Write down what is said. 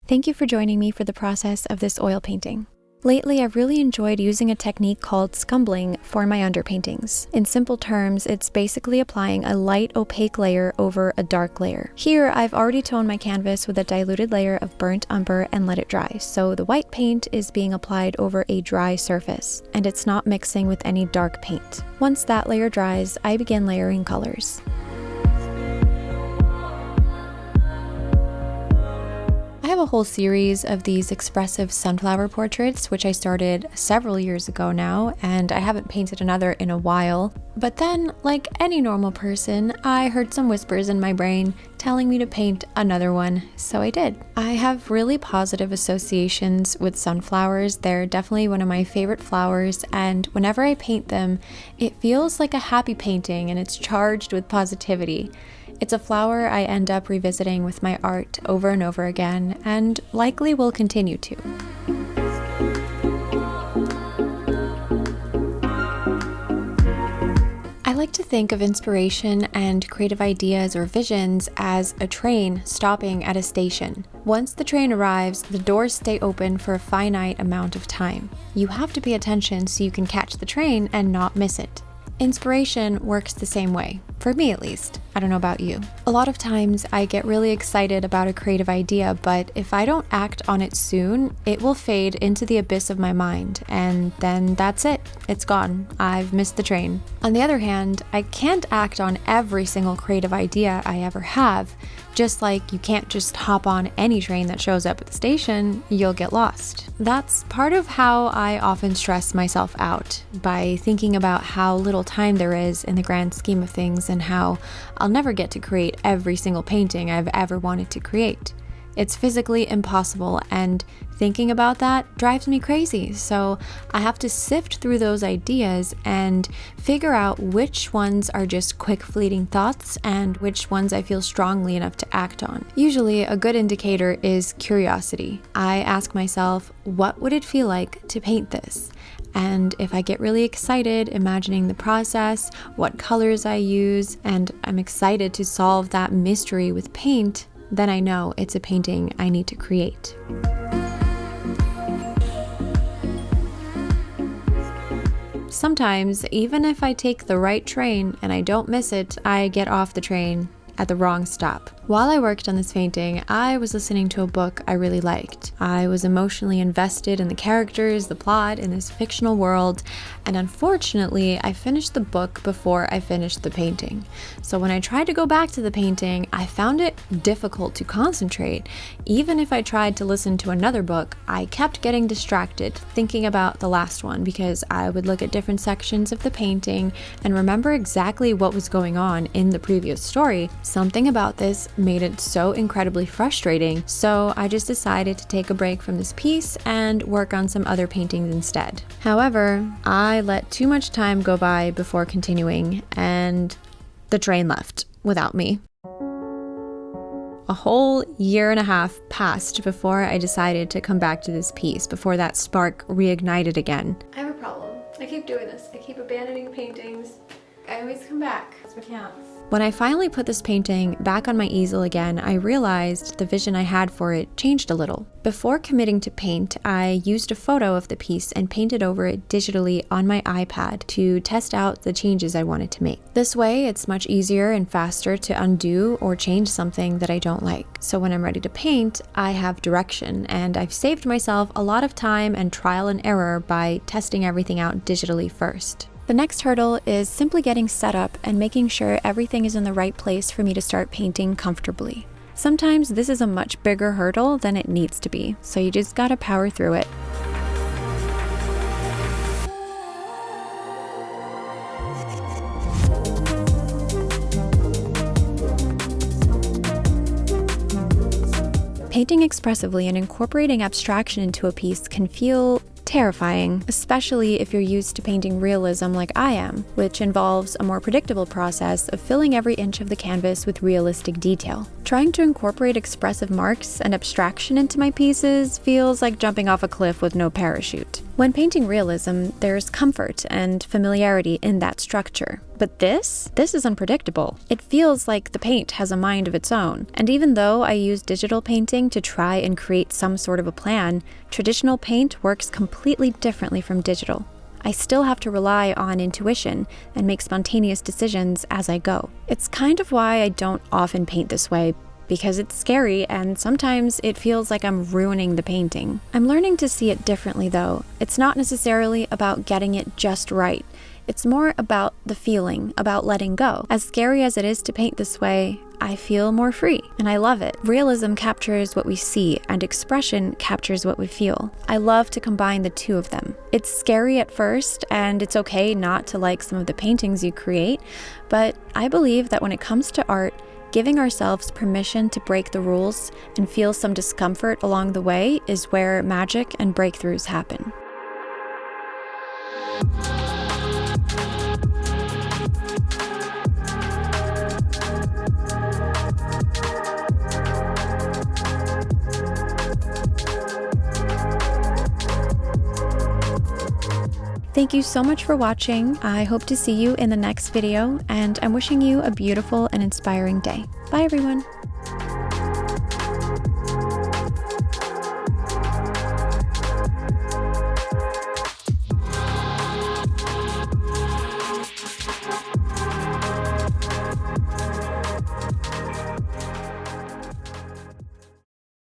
Thank you for joining me for the process of this oil painting. Lately, I've really enjoyed using a technique called scumbling for my underpaintings. In simple terms, it's basically applying a light opaque layer over a dark layer. Here, I've already toned my canvas with a diluted layer of burnt umber and let it dry, so the white paint is being applied over a dry surface, and it's not mixing with any dark paint. Once that layer dries, I begin layering colors. I have a whole series of these expressive sunflower portraits, which I started several years ago now, and I haven't painted another in a while. But then, like any normal person, I heard some whispers in my brain telling me to paint another one, so I did. I have really positive associations with sunflowers. They're definitely one of my favorite flowers, and whenever I paint them, it feels like a happy painting and it's charged with positivity. It's a flower I end up revisiting with my art over and over again, and likely will continue to. I like to think of inspiration and creative ideas or visions as a train stopping at a station. Once the train arrives, the doors stay open for a finite amount of time. You have to pay attention so you can catch the train and not miss it. Inspiration works the same way, for me at least. I don't know about you. A lot of times I get really excited about a creative idea, but if I don't act on it soon, it will fade into the abyss of my mind, and then that's it. It's gone. I've missed the train. On the other hand, I can't act on every single creative idea I ever have. Just like you can't just hop on any train that shows up at the station, you'll get lost. That's part of how I often stress myself out, by thinking about how little time there is in the grand scheme of things and how I'll never get to create every single painting I've ever wanted to create. It's physically impossible, and thinking about that drives me crazy, so I have to sift through those ideas and figure out which ones are just quick fleeting thoughts and which ones I feel strongly enough to act on. Usually, a good indicator is curiosity. I ask myself, what would it feel like to paint this? And if I get really excited imagining the process, what colors I use, and I'm excited to solve that mystery with paint, then I know it's a painting I need to create. Sometimes, even if I take the right train and I don't miss it, I get off the train at the wrong stop. While I worked on this painting, I was listening to a book I really liked. I was emotionally invested in the characters, the plot, in this fictional world, and unfortunately, I finished the book before I finished the painting. So when I tried to go back to the painting, I found it difficult to concentrate. Even if I tried to listen to another book, I kept getting distracted, thinking about the last one, because I would look at different sections of the painting and remember exactly what was going on in the previous story. Something about this made it so incredibly frustrating, so I just decided to take a break from this piece and work on some other paintings instead. However, I let too much time go by before continuing, and the train left without me. A whole year and a half passed before I decided to come back to this piece, before that spark reignited again. I have a problem. I keep doing this. I keep abandoning paintings. I always come back. That's what counts. When I finally put this painting back on my easel again, I realized the vision I had for it changed a little. Before committing to paint, I used a photo of the piece and painted over it digitally on my iPad to test out the changes I wanted to make. This way, it's much easier and faster to undo or change something that I don't like. So when I'm ready to paint, I have direction, and I've saved myself a lot of time and trial and error by testing everything out digitally first. The next hurdle is simply getting set up and making sure everything is in the right place for me to start painting comfortably. Sometimes this is a much bigger hurdle than it needs to be, so you just gotta power through it. Painting expressively and incorporating abstraction into a piece can feel terrifying, especially if you're used to painting realism like I am, which involves a more predictable process of filling every inch of the canvas with realistic detail. Trying to incorporate expressive marks and abstraction into my pieces feels like jumping off a cliff with no parachute. When painting realism, there's comfort and familiarity in that structure. But this is unpredictable. It feels like the paint has a mind of its own. And even though I use digital painting to try and create some sort of a plan, traditional paint works completely differently from digital. I still have to rely on intuition and make spontaneous decisions as I go. It's kind of why I don't often paint this way, because it's scary and sometimes it feels like I'm ruining the painting. I'm learning to see it differently though. It's not necessarily about getting it just right. It's more about the feeling, about letting go. As scary as it is to paint this way, I feel more free, and I love it. Realism captures what we see, and expression captures what we feel. I love to combine the two of them. It's scary at first, and it's okay not to like some of the paintings you create, but I believe that when it comes to art, giving ourselves permission to break the rules and feel some discomfort along the way is where magic and breakthroughs happen. Thank you so much for watching. I hope to see you in the next video, and I'm wishing you a beautiful and inspiring day. Bye everyone.